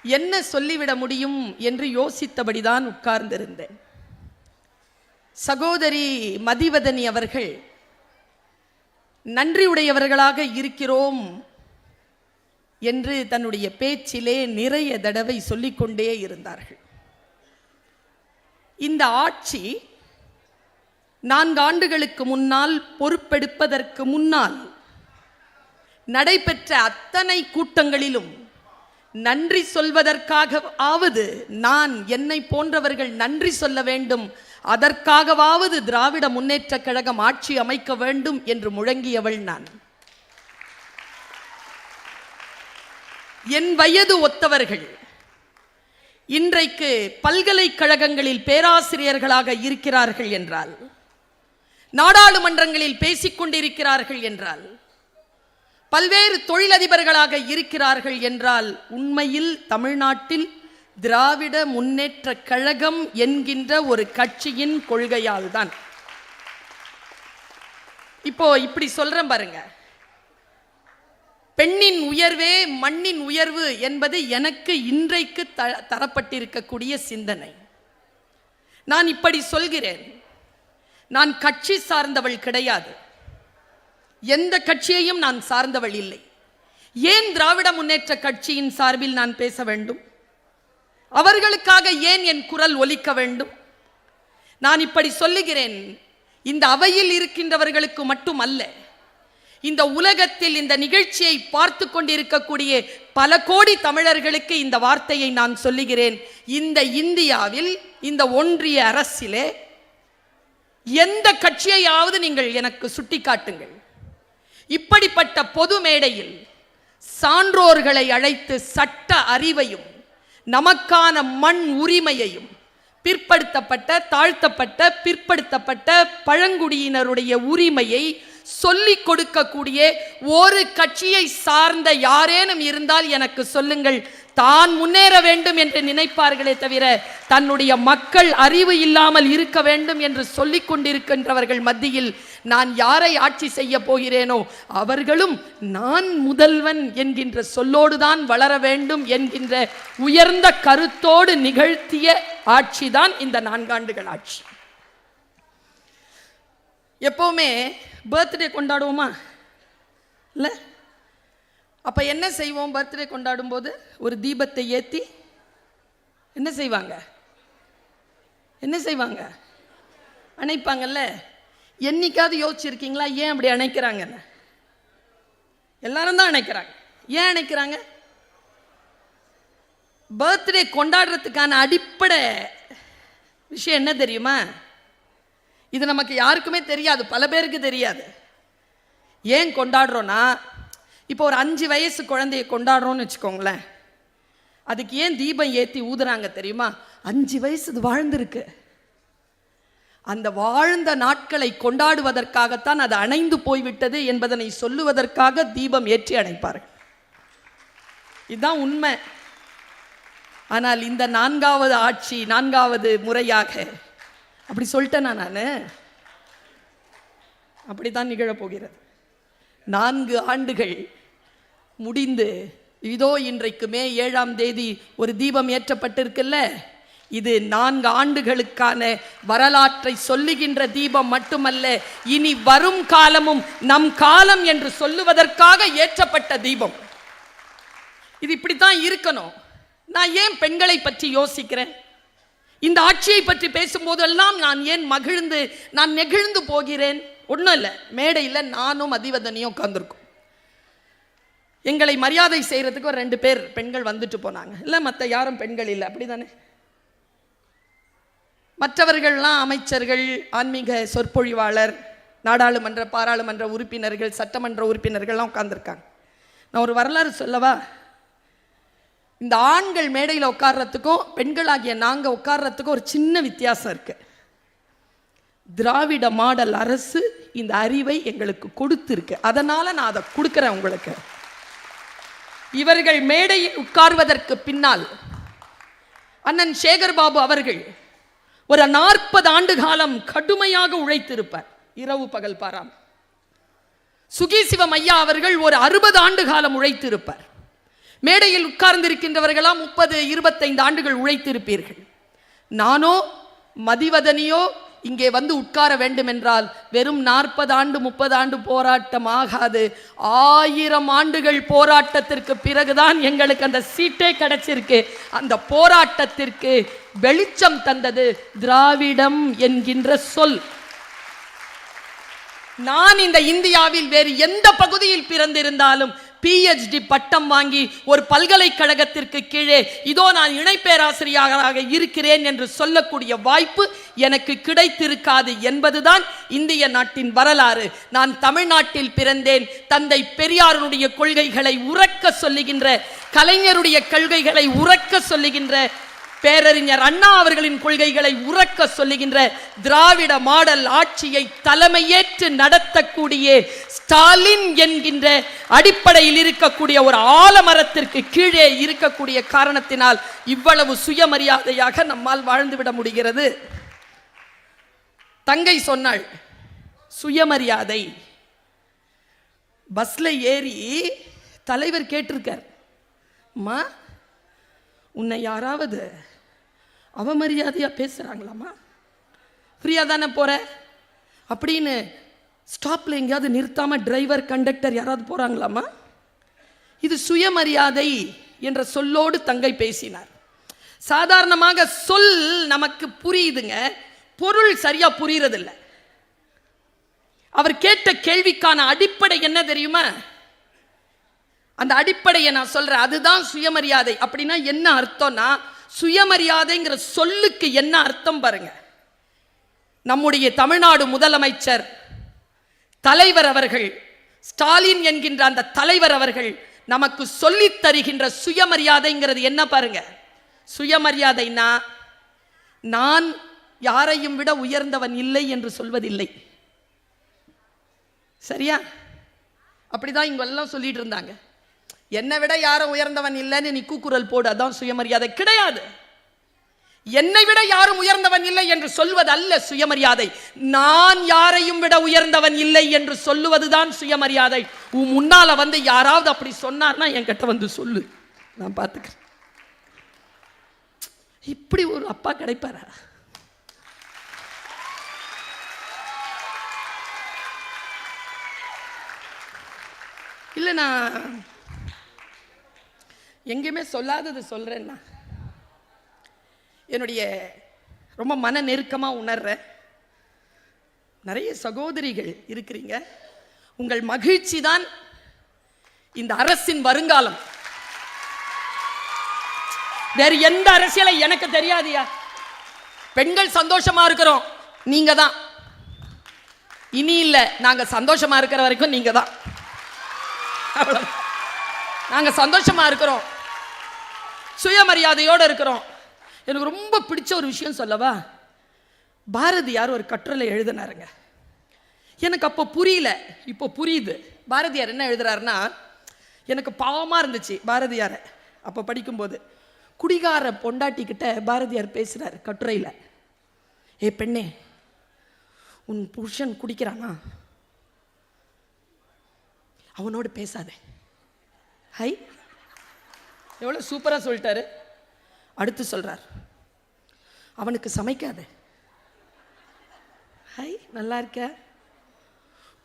என்ன சொல்லிவிட முடியும் என்று யோசித்தபடிதான் உட்கார்ந்திருந்தேன். சகோதரி மதிவதனி அவர்கள் நன்றியுடையவர்களாக இருக்கிறோம் என்று தன்னுடைய பேச்சிலே நிறைய தடவை சொல்லிக்கொண்டே இருந்தார்கள். இந்த ஆட்சி 4 ஆண்டுகளுக்கு முன்னால் பொறுப்பெடுப்பதற்கு முன்னால் நடைபெற்ற அத்தனை கூட்டங்களிலும் நன்றி சொல்வதற்காகவாவது நான் என்னை போன்றவர்கள் நன்றி சொல்ல வேண்டும், அதற்காகவாவது திராவிட முன்னேற்ற கழகம் ஆட்சி அமைக்க வேண்டும் என்று முழங்கியவள் நான். என் வயது ஒத்தவர்கள் இன்றைக்கு பல்கலைக்கழகங்களில் பேராசிரியர்களாக இருக்கிறார்கள் என்றால், நாடாளுமன்றங்களில் பேசிக்கொண்டிருக்கிறார்கள் என்றால், பல்வேறு தொழிலதிபர்களாக இருக்கிறார்கள் என்றால், உண்மையில் தமிழ்நாட்டில் திராவிட முன்னேற்ற கழகம் என்கின்ற ஒரு கட்சியின் கொள்கையால் தான். இப்போ இப்படி சொல்றேன் பாருங்க, பெண்ணின் உயர்வே மண்ணின் உயர்வு என்பது எனக்கு இன்றைக்கு தரப்பட்டிருக்கக்கூடிய சிந்தனை. நான் இப்படி சொல்கிறேன், நான் கட்சி சார்ந்தவள் கிடையாது, எந்த கட்சியையும் நான் சார்ந்தவள் இல்லை. ஏன் திராவிட முன்னேற்ற கட்சியின் சார்பில் நான் பேச வேண்டும்? அவர்களுக்காக ஏன் என் குரல் ஒலிக்க வேண்டும்? நான் இப்படி சொல்லுகிறேன், இந்த அவையில் இருக்கின்றவர்களுக்கு மட்டுமல்ல, இந்த உலகத்தில் இந்த நிகழ்ச்சியை பார்த்து கொண்டிருக்கக்கூடிய பல கோடி தமிழர்களுக்கு இந்த வார்த்தையை நான் சொல்லுகிறேன். இந்த இந்தியாவில் இந்த ஒன்றிய அரசிலே எந்த கட்சியையாவது நீங்கள் எனக்கு சுட்டிக்காட்டுங்கள், இப்படிப்பட்ட பொது மேடையில் சான்றோர்களை அழைத்து சட்ட அறிவையும் நமக்கான மண் உரிமையையும் பிற்படுத்தப்பட்ட தாழ்த்தப்பட்ட பிற்படுத்தப்பட்ட பழங்குடியினருடைய உரிமையை சொல்லிக் கொடுக்கக்கூடிய ஒரு கட்சியை சார்ந்த யாரேனும் இருந்தால் எனக்கு சொல்லுங்கள். தான் முன்னேற வேண்டும் என்று நினைப்பார்களே தவிர தன்னுடைய மக்கள் அறிவு இல்லாமல் இருக்க வேண்டும் என்று சொல்லிக் கொண்டிருக்கின்றவர்கள் மத்தியில் நான் யாரை ஆட்சி செய்ய போகிறேனோ அவர்களும் நான் முதல்வன் என்கின்ற சொல்லோடுதான் வளர வேண்டும் என்கின்ற உயர்ந்த கருத்தோடு நிகழ்த்திய ஆட்சிதான் இந்த 4 ஆண்டுகள் ஆட்சி. எப்பவுமே பர்த்டே கொண்டாடுவோமா இல்லை? அப்போ என்ன செய்வோம்? பர்த்டே கொண்டாடும் போது ஒரு தீபத்தை ஏற்றி என்ன செய்வாங்க? அணைப்பாங்கல்ல. என்னைக்காவது யோசிச்சிருக்கீங்களா ஏன் அப்படி அணைக்கிறாங்கன்னு? எல்லாரும் தான் அணைக்கிறாங்க. ஏன் அணைக்கிறாங்க? பர்த்டே கொண்டாடுறதுக்கான அடிப்படை விஷயம் என்ன தெரியுமா? இது நமக்கு யாருக்குமே தெரியாது, பல பேருக்கு தெரியாது. ஏன் கொண்டாடுறோன்னா, இப்போ ஒரு 5 வயசு குழந்தைய கொண்டாடுறோன்னு வச்சுக்கோங்களேன், அதுக்கு ஏன் தீபம் ஏற்றி ஊதுறாங்க தெரியுமா? 5 வயசு இது வாழ்ந்திருக்கு. அந்த வாழ்ந்த நாட்களை கொண்டாடுவதற்காகத்தான் அது அணைந்து போய்விட்டது என்பதனை சொல்லுவதற்காக தீபம் ஏற்றி அணைப்பார்கள். இதுதான் உண்மை. ஆனால் இந்த 4வது ஆட்சி 4வது முறையாக அப்படி சொல்லிட்டேனா? நான் அப்படித்தான் நிகழப்போகிறது. 4 ஆண்டுகள் முடிந்து இதோ இன்றைக்கு மே 7ஆம் தேதி ஒரு தீபம் ஏற்றப்பட்டிருக்குல்ல, இது 4 ஆண்டுகளுக்கான வரலாற்றை சொல்லுகின்ற தீபம் மட்டுமல்ல, இனி வரும் காலமும் நம் காலம் என்று சொல்லுவதற்காக ஏற்றப்பட்ட தீபம். இது இப்படித்தான் இருக்கணும். நான் ஏன் பெண்களை பற்றி யோசிக்கிறேன்? இந்த ஆட்சியை பற்றி பேசும்போதெல்லாம் நான் ஏன் நான் நெகிழ்ந்து போகிறேன்? ஒன்றும் இல்லை, மேடையில் நானும் மதிவதனியும் உட்கார்ந்துருக்கோம். எங்களை மரியாதை செய்யறதுக்கு ஒரு 2 பேர் பெண்கள் வந்துட்டு போனாங்க. இல்லை, மற்ற யாரும் பெண்கள் இல்லை, அப்படிதானே? மற்றவர்கள்லாம் அமைச்சர்கள், ஆன்மீக சொற்பொழிவாளர், நாடாளுமன்ற பாராளுமன்ற உறுப்பினர்கள், சட்டமன்ற உறுப்பினர்கள்லாம் உட்கார்ந்துருக்காங்க. நான் ஒரு வரலாறு சொல்லவா? இந்த ஆண்கள் மேடையில் உட்கார்றதுக்கும் பெண்களாகிய நாங்கள் உட்கார்றதுக்கும் ஒரு சின்ன வித்தியாசம் இருக்கு. திராவிட மாடல் அரசு இந்த அறிவை எங்களுக்கு கொடுத்திருக்கு, அதனால நான் அதை கொடுக்கிறேன் உங்களுக்கு. இவர்கள் மேடையில் உட்கார்வதற்கு பின்னால் அண்ணன் சேகர் பாபு அவர்கள் ஒரு 40 ஆண்டு காலம் கடுமையாக உழைத்திருப்பார், இரவு பகல் பாராமல். சுகி சிவம் ஐயா அவர்கள் ஒரு 60 ஆண்டு காலம் உழைத்திருப்பார். மேடையில் உட்கார்ந்திருக்கின்றவர்களாம் 30-25 ஆண்டுகள் உழைத்திருப்பீர்கள். நானோ மதிவதனியோ இங்கே வந்து உட்கார வேண்டும் என்றால் வெறும் 40 ஆண்டு 30 ஆண்டு போராட்டம் ஆகாது. 1000 ஆண்டுகள் போராட்டத்திற்கு பிறகுதான் எங்களுக்கு அந்த சீட்டே கிடைச்சிருக்கு. அந்த போராட்டத்திற்கு வெளிச்சம் தந்தது திராவிடம் என்கின்ற சொல். நான் இந்த இந்தியாவில் வேறு எந்த பகுதியில் பிறந்திருந்தாலும் PhD பட்டம் வாங்கி ஒரு பல்கலைக்கழகத்திற்கு கீழே இதோ நான் இணை பேராசிரியராக இருக்கிறேன் என்று சொல்லக்கூடிய வாய்ப்பு எனக்கு கிடைத்திருக்காது என்பதுதான் இந்திய நாட்டின் வரலாறு. நான் தமிழ்நாட்டில் பிறந்தேன். தந்தை பெரியாருடைய கொள்கைகளை உரக்க சொல்லுகின்ற, கலைஞருடைய கொள்கைகளை உரக்க சொல்லுகின்ற, பேரறிஞர் அண்ணா அவர்களின் கொள்கைகளை உரக்க சொல்லுகின்ற, திராவிட மாடல் ஆட்சியை தலைமையேற்று நடத்தக்கூடிய ஸ்டாலின் என்கின்ற அடிப்படையில் இருக்கக்கூடிய ஒரு ஆலமரத்திற்கு கீழே இருக்கக்கூடிய காரணத்தினால் இவ்வளவு சுயமரியாதையாக நம்மால் வாழ்ந்துவிட முடிகிறது. தங்கை சொன்னாள் சுயமரியாதை. பஸ்ல ஏறி தலைவர் கேட்டிருக்கார், அம்மா உன்னை யாராவது அவமரியாதையா பேசுறாங்களாமா? ஃப்ரீயா தானே போற அப்படின்னு ஸ்டாப்ல எங்கேயாவது நிறுத்தாம டிரைவர் கண்டக்டர் யாராவது போறாங்களாமா? இது சுயமரியாதை என்ற சொல்லோடு தங்கை பேசினார். சாதாரணமாக சொல் நமக்கு புரியுதுங்க, பொருள் சரியா புரியறதில்லை. அவர் கேட்ட கேள்விக்கான அடிப்படை என்ன தெரியுமா? அந்த அடிப்படையை நான் சொல்றேன். அதுதான் சுயமரியாதை. அப்படின்னா என்ன அர்த்தம்னா, சுயமரியாதைங்கிற சொல்லுக்கு என்ன அர்த்தம் பாருங்க. நம்முடைய தமிழ்நாடு முதலமைச்சர் தலைவர் அவர்கள், ஸ்டாலின் என்கின்ற அந்த தலைவர் அவர்கள் நமக்கு சொல்லித் தருகின்ற சுயமரியாதைங்கிறது என்ன பாருங்க. சுயமரியாதைனா நான் யாரையும் விட உயர்ந்தவன் இல்லை என்று சொல்வதில்லை. சரியா? அப்படிதான் இங்கெல்லாம் சொல்லிட்டு இருந்தாங்க. என்னை விட யாரும் உயர்ந்தவன் இல்லைன்னு நீ கூக்குரல் போடு, அதான் சுயமரியாதை கிடையாது. என்னை விட யாரும் உயர்ந்தவன் இல்லை என்று சொல்வது அல்ல சுயமரியாதை. நான் யாரையும் விட உயர்ந்தவன் இல்லை என்று சொல்லுவதுதான் சுயமரியாதை. உன் முன்னால வந்து யாராவது அப்படி சொன்னார்னா என்கிட்ட வந்து சொல்லு, நான் பார்த்துக்கிறேன். இப்படி ஒரு அப்பா கிடைப்பாரா? இல்லை, நான் எங்கேயுமே சொல்லாதது சொல்றேன்னா, என்னுடைய ரொம்ப மன நெருக்கமாக உணர்ற நிறைய சகோதரிகள் இருக்கிறீங்க. உங்கள் மகிழ்ச்சி தான் இந்த அரசின் வருங்காலம். வேறு எந்த அரசியலை எனக்கு தெரியாதியா. பெண்கள் சந்தோஷமா இருக்கிறோம், நீங்க தான். இனி இல்லை, நாங்க சந்தோஷமா இருக்கிற வரைக்கும் நீங்க தான். நாங்க சந்தோஷமா இருக்கிறோம், சுயமரியாதையோடு இருக்கிறோம். எனக்கு ரொம்ப பிடிச்ச ஒரு விஷயம் சொல்லவா? பாரதியார் ஒரு கட்டுரை எழுதினாருங்க. எனக்கு அப்போ புரியல, இப்போ புரியுது. பாரதியார் என்ன எழுதுறாருன்னா, எனக்கு பாவமாக இருந்துச்சு பாரதியாரை அப்போ படிக்கும்போது. குடிகார பொண்டாட்டிக்கிட்ட பாரதியார் பேசுகிறார் கட்டுரையில். ஏ பெண்ணே, உன் புருஷன் குடிக்கிறானா, அவனோடு பேசாதே. ஹை, எவ்வளோ சூப்பராக சொல்லிட்டாரு. அடுத்து சொல்றார், அவனுக்கு சமைக்காத. ஹை, நல்லா இருக்க.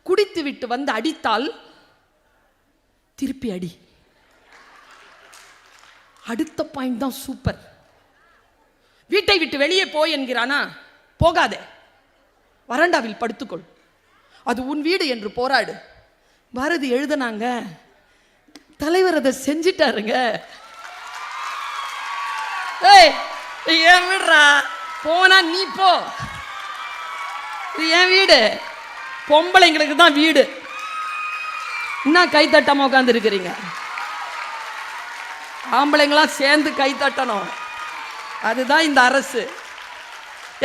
குடித்து விட்டு வந்து அடித்தால் திருப்பி அடி. அடுத்த பாயிண்ட் தான் சூப்பர். வீட்டை விட்டு வெளியே போய் என்கிறானா, போகாதே, வராண்டாவில் படுத்துக்கொள், அது உன் வீடு என்று போராடு. பாரதி எழுதுனாங்க, தலைவர் அதை செஞ்சிட்டாருங்க. ஏன் விடுறா, போனா நீ போ, இது என் வீடு, பொம்பளைங்களுக்கு தான் வீடு. என்ன கை தட்டாம உட்கார்ந்து இருக்கிறீங்க? ஆம்பளைங்களாம் சேர்ந்து கை தட்டணும். அதுதான் இந்த அரசு.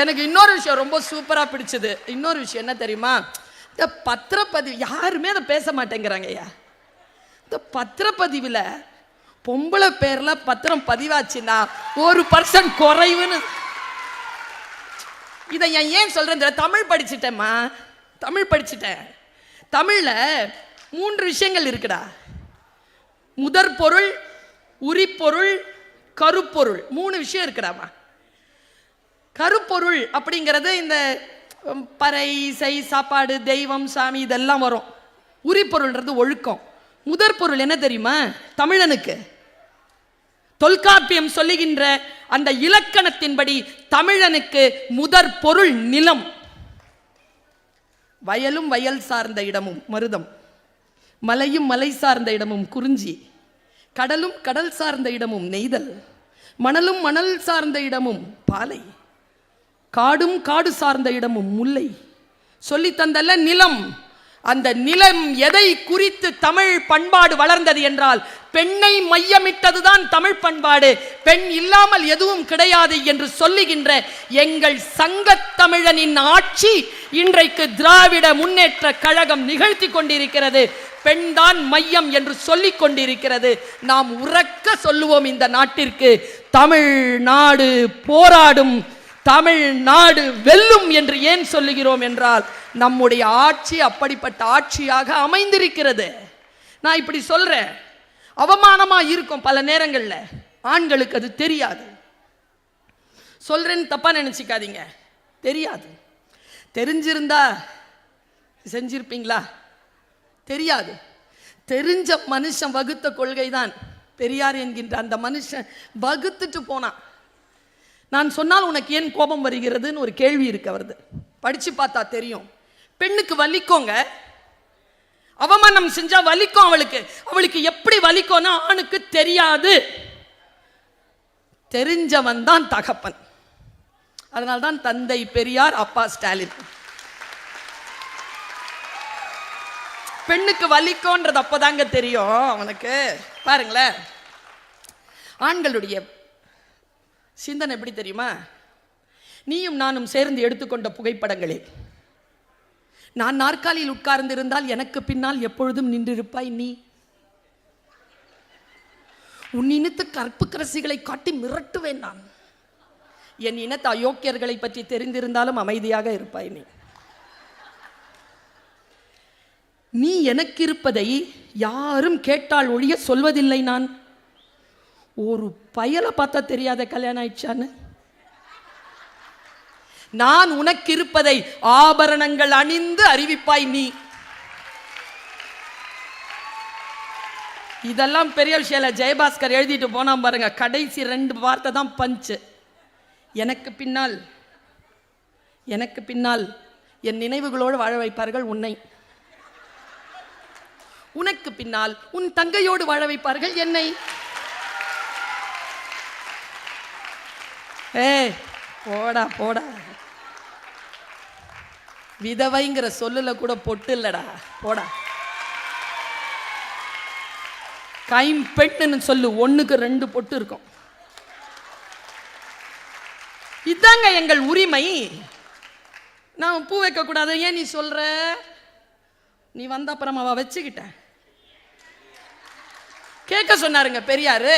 எனக்கு இன்னொரு விஷயம் ரொம்ப சூப்பரா பிடிச்சது. இன்னொரு விஷயம் என்ன தெரியுமா? இந்த பத்திரப்பதிவு யாருமே அதை பேச மாட்டேங்கிறாங்க. ஐயா, இந்த பத்திரப்பதிவில் பொம்பளை பேர்ல பத்திரம் பதிவாச்சுன்னா 1% குறைவுன்னு. இதை ஏன் சொல்றேன்? தமிழ் படிச்சுட்டேம்மா, தமிழ் படிச்சுட்டேன். தமிழ்ல 3 விஷயங்கள் இருக்குடா. முதற் பொருள், உரிப்பொருள், கருப்பொருள், 3 விஷயம் இருக்குடாமா. கருப்பொருள் அப்படிங்கிறது இந்த பறை, இசை, சாப்பாடு, தெய்வம், சாமி இதெல்லாம் வரும். உரிப்பொருள்ன்றது ஒழுக்கம். முதற் பொருள் என்ன தெரியுமா? தமிழனுக்கு தொல்காப்பியம் சொல்லுகின்ற அந்த இலக்கணத்தின்படி தமிழனுக்கு முதற் பொருள் நிலம். வயலும் வயல் சார்ந்த இடமும் மருதம், மலையும் மலை சார்ந்த இடமும் குறிஞ்சி, கடலும் கடல் சார்ந்த இடமும் நெய்தல், மணலும் மணல் சார்ந்த இடமும் பாலை, காடும் காடு சார்ந்த இடமும் முல்லை. சொல்லி தந்தல்ல நிலம். அந்த நிலம் எதை குறித்து தமிழ் பண்பாடு வளர்ந்தது என்றால் பெண்ணை மையமிட்டதுதான் தமிழ் பண்பாடு. பெண் இல்லாமல் எதுவும் கிடையாது என்று சொல்லுகின்ற எங்கள் சங்கத்தமிழனின் ஆட்சி இன்றைக்கு திராவிட முன்னேற்ற கழகம் நிகழ்த்தி கொண்டிருக்கிறது. பெண்தான் மையம் என்று சொல்லிக் கொண்டிருக்கிறது. நாம் உறக்க சொல்லுவோம் இந்த நாட்டிற்கு, தமிழ்நாடு போராடும், தமிழ்நாடு வெல்லும் என்று ஏன் சொல்லுகிறோம் என்றால் நம்முடைய ஆட்சி அப்படிப்பட்ட ஆட்சியாக அமைந்திருக்கிறது. நான் இப்படி சொல்றேன், அவமானமா இருக்கும் பல நேரங்கள்ல, ஆண்களுக்கு அது தெரியாது. சொல்றேன்னு தப்பா நினைச்சுக்காதீங்க, தெரியாது. தெரிஞ்சிருந்தா செஞ்சிருப்பீங்களா? தெரியாது. தெரிஞ்ச மனுஷன் வகுத்த கொள்கை தான் பெரியார் என்கின்ற அந்த மனுஷன் வகுத்துட்டு போனான். நான் சொன்னால் உனக்கு ஏன் கோபம் வருகிறதுன்னு ஒரு கேள்வி இருக்கு அவரது. படிச்சு பார்த்தா தெரியும். பெண்ணுக்கு வலிக்கோங்க, அவமானம் செஞ்சா வலிக்கும் அவளுக்கு. அவளுக்கு எப்படி வலிக்கும்னா ஆணுக்கு தெரியாது. தெரிஞ்சவன் தான் தகப்பன். அதனால்தான் தந்தை பெரியார், அப்பா ஸ்டாலின். பெண்ணுக்கு வலிக்கும்ன்றது அப்பதாங்க தெரியும் அவனுக்கு. பாருங்களேன், ஆண்களுடைய சிந்தனை எப்படி தெரியுமா? நீயும் நானும் சேர்ந்து எடுத்துக்கொண்ட புகைப்படங்களில் நான் நாற்காலியில் உட்கார்ந்து இருந்தால் எனக்கு பின்னால் எப்பொழுதும் நின்றிருப்பாய் நீ. உன் இனத்து கற்பு கரசிகளை காட்டி மிரட்டுவேன் நான். என் இனத்து அயோக்கியர்களை பற்றி தெரிந்திருந்தாலும் அமைதியாக இருப்பாய் நீ. நீ எனக்கு இருப்பதை யாரும் கேட்டால் ஒழிய சொல்வதில்லை நான். ஒரு பயலை பார்த்தா தெரியாத கல்யாணம் ஆயிடுச்சான்னு. நான் உனக்கு இருப்பதை ஆபரணங்கள் அணிந்து அறிவிப்பாய் நீ. இதெல்லாம் பெரிய விஷயம் இல்ல. ஜெயபாஸ்கர் எழுதிட்டு போனா பாருங்க, கடைசி 2 வார்த்தை தான் பஞ்சு. எனக்கு பின்னால், எனக்கு பின்னால் என் நினைவுகளோடு வாழ வைப்பார்கள் உன்னை. உனக்கு பின்னால் உன் தங்கையோடு வாழ வைப்பார்கள் என்னை. போடா போடா, விதவைங்கிற சொல்லுல கூட பொட்டு இல்லடா, போடா. கைம்பெண்ணுன்னு சொல்லு, 1க்கு 2 பொட்டு இருக்கும். இதாங்க எங்கள் உரிமை. நான் பூ வைக்க கூடாது ஏன் நீ சொல்ற? நீ வந்த அப்புறம் அவ வச்சுக்கிட்ட. கேட்க சொன்னாருங்க பெரியாரு,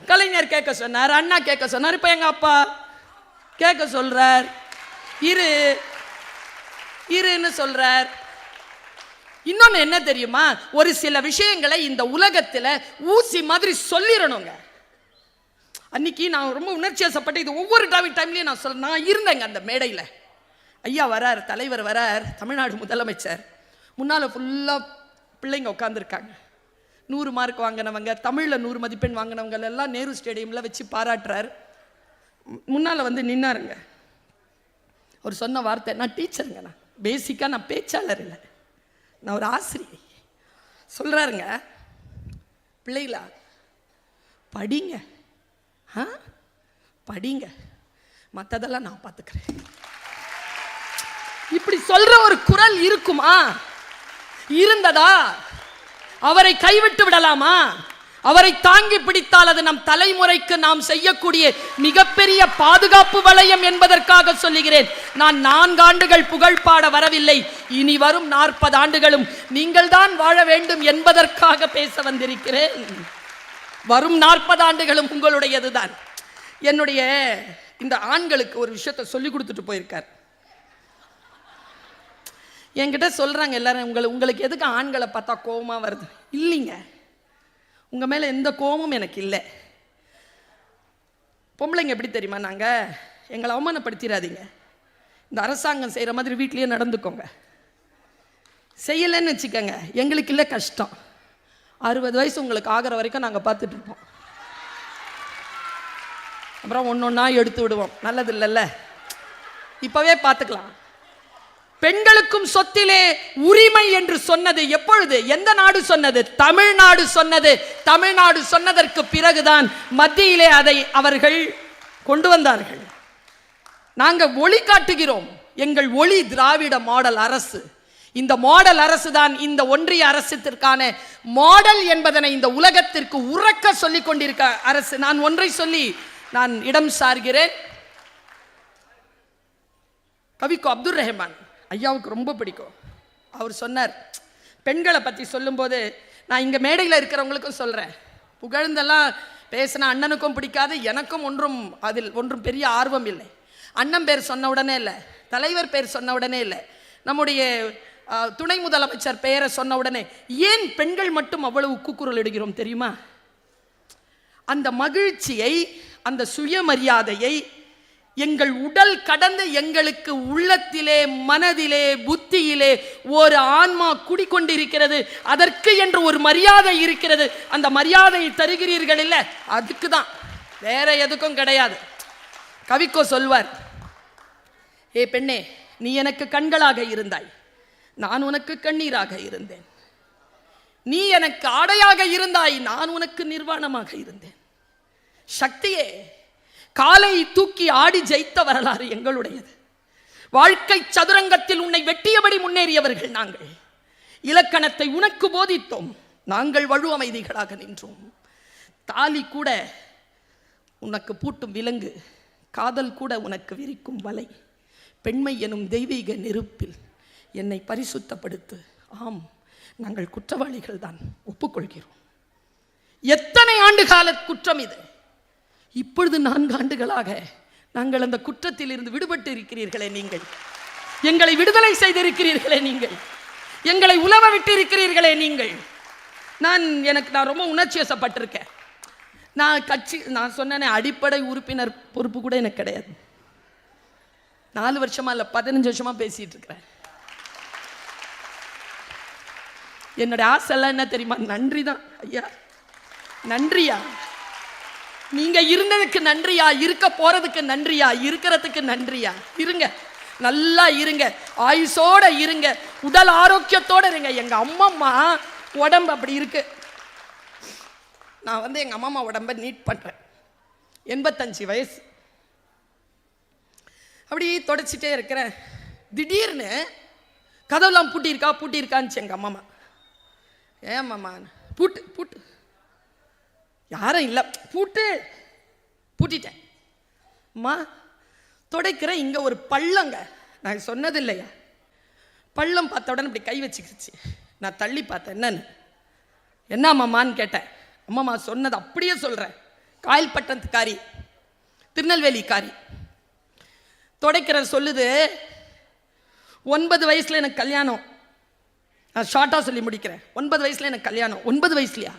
கலைஞர் கேட்க சொன்னார், அண்ணா கேட்க சொன்னார், இப்ப எங்க அப்பா கேட்க சொல்றார். இருன்னு சொல்றார். இன்னொன்னு என்ன தெரியுமா? ஒரு சில விஷயங்களை இந்த உலகத்துல ஊசி மாதிரி சொல்லிடணுங்க. அன்னைக்கு நான் ரொம்ப உணர்ச்சியாசப்பட்டு இது ஒவ்வொரு டைம்லயும் நான் சொல்ல, நான் இருந்தேங்க அந்த மேடையில். ஐயா வரார், தலைவர் வரார், தமிழ்நாடு முதலமைச்சர். முன்னால் ஃபுல்லாக பிள்ளைங்க உட்காந்துருக்காங்க. 100 மார்க் வாங்கினவங்க, தமிழில் 100 மதிப்பெண் வாங்கினவங்க எல்லாம் நேரு ஸ்டேடியமில் வச்சு பாராட்டுறார். முன்னால் வந்து நின்னாருங்க. அவர் சொன்ன வார்த்தை, நான் டீச்சருங்க, நான் பேசிக்காக நான் பேச்சாளர் இல்லை, நான் ஒரு ஆசிரியை. சொல்கிறாருங்க, பிள்ளைகளா படிங்க, படிங்க, மற்றதெல்லாம் நான் பார்த்துக்கிறேன். இப்படி சொல்ற ஒரு குரல் இருக்குமா? இருந்ததா? அவரை கைவிட்டு விடலாமா? அவரை தாங்கி பிடித்தால் அது நம் தலைமுறைக்கு நாம் செய்யக்கூடிய மிகப்பெரிய பாதுகாப்பு வளையம் என்பதற்காக சொல்லுகிறேன். நான் 4 ஆண்டுகள் புகழ் பாட வரவில்லை. இனி வரும் 40 ஆண்டுகளும் நீங்கள் தான் வாழ வேண்டும் என்பதற்காக பேச வந்திருக்கிறேன். வரும் 40 ஆண்டுகளும் உங்களுடையதுதான். என்னுடைய இந்த ஆண்களுக்கு ஒரு விஷயத்தை சொல்லி கொடுத்துட்டு போயிருக்கார். என்கிட்ட சொல்றாங்க எல்லாரும், உங்களுக்கு எதுக்கு ஆண்களை பார்த்தா கோபமா வருது? இல்லைங்க, உங்கள் மேலே எந்த கோபமும் எனக்கு இல்லை. பொம்பளைங்க எப்படி தெரியுமா, நாங்கள் எங்களை அவமானப்படுத்திடாதீங்க, இந்த அரசாங்கம் செய்கிற மாதிரி வீட்லேயே நடந்துக்கோங்க. செய்யலைன்னு வச்சுக்கோங்க, எங்களுக்கு இல்லை கஷ்டம். 60 வயசு உங்களுக்கு ஆகிற வரைக்கும் நாங்கள் பார்த்துட்ருப்போம். அப்புறம் ஒன்று ஒன்றா எடுத்து விடுவோம். நல்லது இல்லைல்ல, இப்போவே பார்த்துக்கலாம். பெண்களுக்கும் சொத்திலே உரிமை என்று சொன்னது எப்பொழுது, எந்த நாடு சொன்னது? தமிழ்நாடு சொன்னது. தமிழ்நாடு சொன்னதற்கு பிறகுதான் மத்தியிலே அதை அவர்கள் கொண்டு வந்தார்கள். நாங்கள் ஒளி காட்டுகிறோம். எங்கள் ஒளி திராவிட மாடல் அரசு. இந்த மாடல் அரசு தான் இந்த ஒன்றிய அரசிற்கான மாடல் என்பதனை இந்த உலகத்திற்கு உறக்க சொல்லிக் கொண்டிருக்க அரசு. நான் ஒன்றை சொல்லி நான் இடம் சார்கிறேன். கவிக்கோ அப்துல் ரஹ்மான் ஐயாவுக்கு ரொம்ப பிடிக்கும். அவர் சொன்னார், பெண்களை பற்றி சொல்லும்போது, நான் இங்கே மேடையில் இருக்கிறவங்களுக்கும் சொல்கிறேன், புகழ்ந்தெல்லாம் பேசின அண்ணனுக்கும் பிடிக்காது, எனக்கும் அதில் ஒன்றும் பெரிய ஆர்வம் இல்லை. அண்ணன் பேர் சொன்ன உடனே இல்லை, தலைவர் பேர் சொன்ன உடனே இல்லை, நம்முடைய துணை முதலமைச்சர் பெயரை சொன்ன உடனே ஏன் பெண்கள் மட்டும் அவ்வளவு கூக்குரல் இடுகிறோம் தெரியுமா? அந்த மகிழ்ச்சியை, அந்த சுயமரியாதையை எங்கள் உடல் கடந்து எங்களுக்கு உள்ளத்திலே, மனதிலே, புத்தியிலே ஒரு ஆன்மா குடிக்கொண்டிருக்கிறது. அதற்கு என்று ஒரு மரியாதை இருக்கிறது. அந்த மரியாதையை தருகிறீர்கள் இல்லை, அதுக்கு தான், வேற எதுக்கும் கிடையாது. கவிக்கோ சொல்வார், ஏ பெண்ணே, நீ எனக்கு கண்களாக இருந்தாய், நான் உனக்கு கண்ணீராக இருந்தேன். நீ எனக்கு ஆடையாக இருந்தாய், நான் உனக்கு நிர்வாணமாக இருந்தேன். சக்தியே, காலை தூக்கி ஆடி ஜெயித்த வரலாறு எங்களுடையது. வாழ்க்கை சதுரங்கத்தில் உன்னை வெட்டியபடி முன்னேறியவர்கள் நாங்கள். இலக்கணத்தை உனக்கு போதித்தோம், நாங்கள் வலு அமைதிகளாக நின்றோம். தாலி கூட உனக்கு பூட்டும் விலங்கு, காதல் கூட உனக்கு விரிக்கும் வலை. பெண்மை எனும் தெய்வீக நெருப்பில் என்னை பரிசுத்தப்படுத்து. ஆம், நாங்கள் குற்றவாளிகள் தான், ஒப்புக்கொள்கிறோம். எத்தனை ஆண்டு கால குற்றம் இது! இப்பொழுது 4 ஆண்டுகளாக நாங்கள் அந்த குற்றத்தில் இருந்து விடுபட்டு இருக்கிறீர்களே நீங்கள், எங்களை விடுதலை செய்திருக்கிறீர்களே நீங்கள், எங்களை உலவ விட்டு இருக்கிறீர்களே நீங்கள். நான் ரொம்ப உணர்ச்சி வசப்பட்டிருக்கேன். நான் சொன்னேனே, அடிப்படை உறுப்பினர் பொறுப்பு கூட எனக்கு கிடையாது. 4 வருஷமா இல்லை, 15 வருஷமா பேசிட்டு இருக்கிறேன். என்னுடைய ஆசைலாம் என்ன தெரியுமா? நன்றி தான் ஐயா, நன்றியா. நீங்க இருந்ததுக்கு நன்றியா, இருக்க போறதுக்கு நன்றியா, இருக்கிறதுக்கு நன்றியா. இருங்க, நல்லா இருங்க, ஆயுசோட இருங்க, உடல் ஆரோக்கியத்தோட இருங்க. எங்க அம்மம்மா உடம்பு அப்படி இருக்கு. நான் எங்க அம்மா உடம்ப நீட் பண்றேன். 85 வயசு, அப்படி தொடச்சிட்டே இருக்கிறேன். திடீர்னு கதவுலாம் பூட்டியிருக்கான்னு எங்க அம்மா. ஏன் மாமா? பூட்டு யாரும் இல்லை, பூட்டிட்டேன். அம்மா துடைக்கிற, இங்கே ஒரு பள்ளங்க, நான் சொன்னது இல்லையா, பள்ளம் பார்த்த உடனே இப்படி கை வச்சுக்கிச்சு. நான் தள்ளி பார்த்தேன், என்ன அம்மான்னு கேட்டேன். அம்மாம்மா சொன்னது அப்படியே சொல்கிறேன். காயல்பட்டணத்துக்காரி, திருநெல்வேலிக்காரி. துடைக்கிற சொல்லுது, 9 வயசில் எனக்கு கல்யாணம். நான் ஷார்ட்டாக சொல்லி முடிக்கிறேன். 9 வயசில் எனக்கு கல்யாணம். 9 வயசுலையா?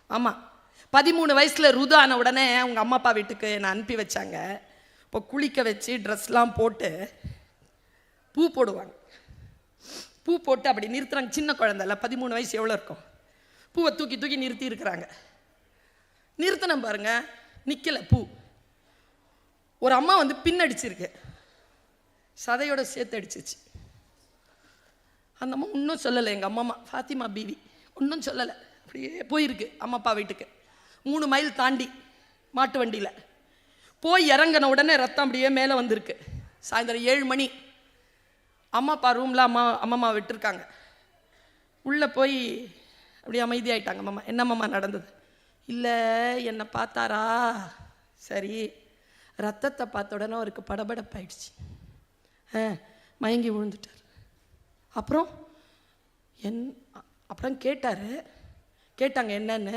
ஆமாம். 13 வயசில் ருதான உடனே உங்கள் அம்மா அப்பா வீட்டுக்கு என்னை அனுப்பி வச்சாங்க. இப்போ குளிக்க வச்சு ட்ரெஸ்லாம் போட்டு பூ போடுவாங்க. பூ போட்டு அப்படி நிறுத்துறாங்க. சின்ன குழந்தைல 13 வயசு எவ்வளோ இருக்கும்? பூவை தூக்கி நிறுத்தி இருக்கிறாங்க. நிறுத்தின பாருங்க, நிற்கலை பூ. ஒரு அம்மா பின்னடிச்சிருக்கு, சதையோட சேர்த்து அடிச்சிச்சு. அந்த அம்மா இன்னும் சொல்லலை. எங்கள் அம்மா ஃபாத்திமா பீவி ஒன்றும் சொல்லலை, அப்படியே போயிருக்கு அம்மா அப்பா வீட்டுக்கு. 3 மைல் தாண்டி மாட்டு வண்டியில் போய் இறங்கின உடனே ரத்தம் அப்படியே மேலே வந்திருக்கு. சாயந்தரம் 7 மணி. அம்மா அப்பா ரூமில் அம்மா விட்டுருக்காங்க. உள்ளே போய் அப்படியே அமைதியாயிட்டாங்க. அம்மா, என்னம்மா நடந்தது? இல்லை, என்னை பார்த்தாரா? சரி. ரத்தத்தை பார்த்த உடனே அவருக்கு படபடப்பாயிடுச்சு, மயங்கி விழுந்துட்டார். அப்புறம் கேட்டாங்க என்னன்னு.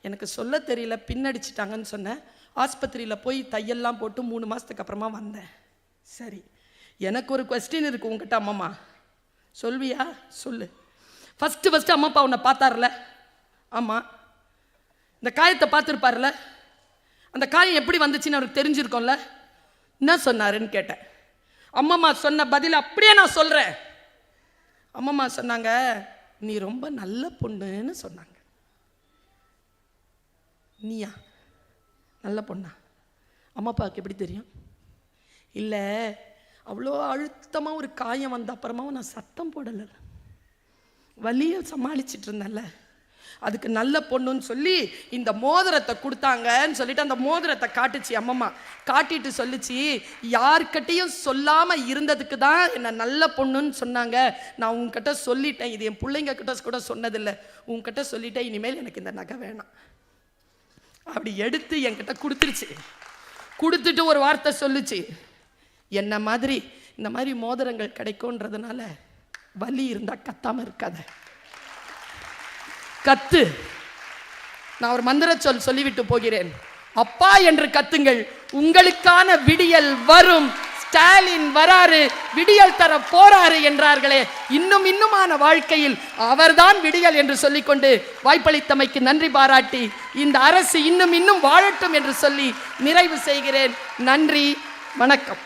எனக்கு சொல்ல தெரியல, பின்னடிச்சிட்டாங்கன்னு சொன்னேன். ஆஸ்பத்திரியில் போய் தையெல்லாம் போட்டு 3 மாதத்துக்கு அப்புறமா வந்தேன். சரி, எனக்கு ஒரு கொஸ்டின் இருக்குது உங்ககிட்ட. அம்மாம்மா சொல்வியா? சொல்லு. ஃபஸ்ட்டு அம்மா அப்பா உன்னை பார்த்தார்ல? ஆமாம். இந்த காயத்தை பார்த்துருப்பார்ல, அந்த காயம் எப்படி வந்துச்சுன்னு அவருக்கு தெரிஞ்சிருக்கோம்ல. என்ன சொன்னாருன்னு கேட்டேன். அம்மம்மா சொன்ன பதில் அப்படியே நான் சொல்கிறேன். அம்மம்மா சொன்னாங்க, நீ ரொம்ப நல்ல பொண்ணுன்னு சொன்னாங்க. நீயா நல்ல பொண்ணா? அம்மா அப்பாவுக்கு எப்படி தெரியும்? இல்லை, அவ்வளோ அழுத்தமாக ஒரு காயம் வந்த அப்புறமாவும் நான் சத்தம் போடலை, வலியை சமாளிச்சிட்டு இருந்தேன்ல, அதுக்கு நல்ல பொண்ணுன்னு சொல்லி இந்த மோதிரத்தை கொடுத்தாங்கன்னு சொல்லிட்டு அந்த மோதிரத்தை காட்டுச்சு அம்மம்மா. காட்டிட்டு சொல்லிச்சு, யார்கிட்டையும் சொல்லாமல் இருந்ததுக்கு தான் என்னை நல்ல பொண்ணுன்னு சொன்னாங்க. நான் உங்ககிட்ட சொல்லிட்டேன், இது என் பிள்ளைங்க கிட்ட கூட சொன்னதில்லை, உங்ககிட்ட சொல்லிட்டேன், இனிமேல் எனக்கு இந்த நகை வேணாம். அப்படி எடுத்து என்கிட்ட கொடுத்துருச்சு. கொடுத்துட்டு ஒரு வார்த்தை சொல்லுச்சு, என்ன மாதிரி இந்த மாதிரி மோதிரங்கள் கிடைக்கும்ன்றதுனால வலி இருந்தால் கத்தாமல் இருக்காத, கத்து. நான் ஒரு மந்திர சொல்லிவிட்டு போகிறேன். அப்பா என்று கத்துங்கள், உங்களுக்கான விடியல் வரும். ஸ்டாலின் வராரு, விடியல் தர போறாரு என்றார்களே, இன்னுமான வாழ்க்கையில் அவர்தான் விடியல் என்று சொல்லிக்கொண்டு வாய்ப்பளித்தமைக்கு நன்றி பாராட்டி இந்த அரசு இன்னும் வாழட்டும் என்று சொல்லி நிறைவு செய்கிறேன். நன்றி, வணக்கம்.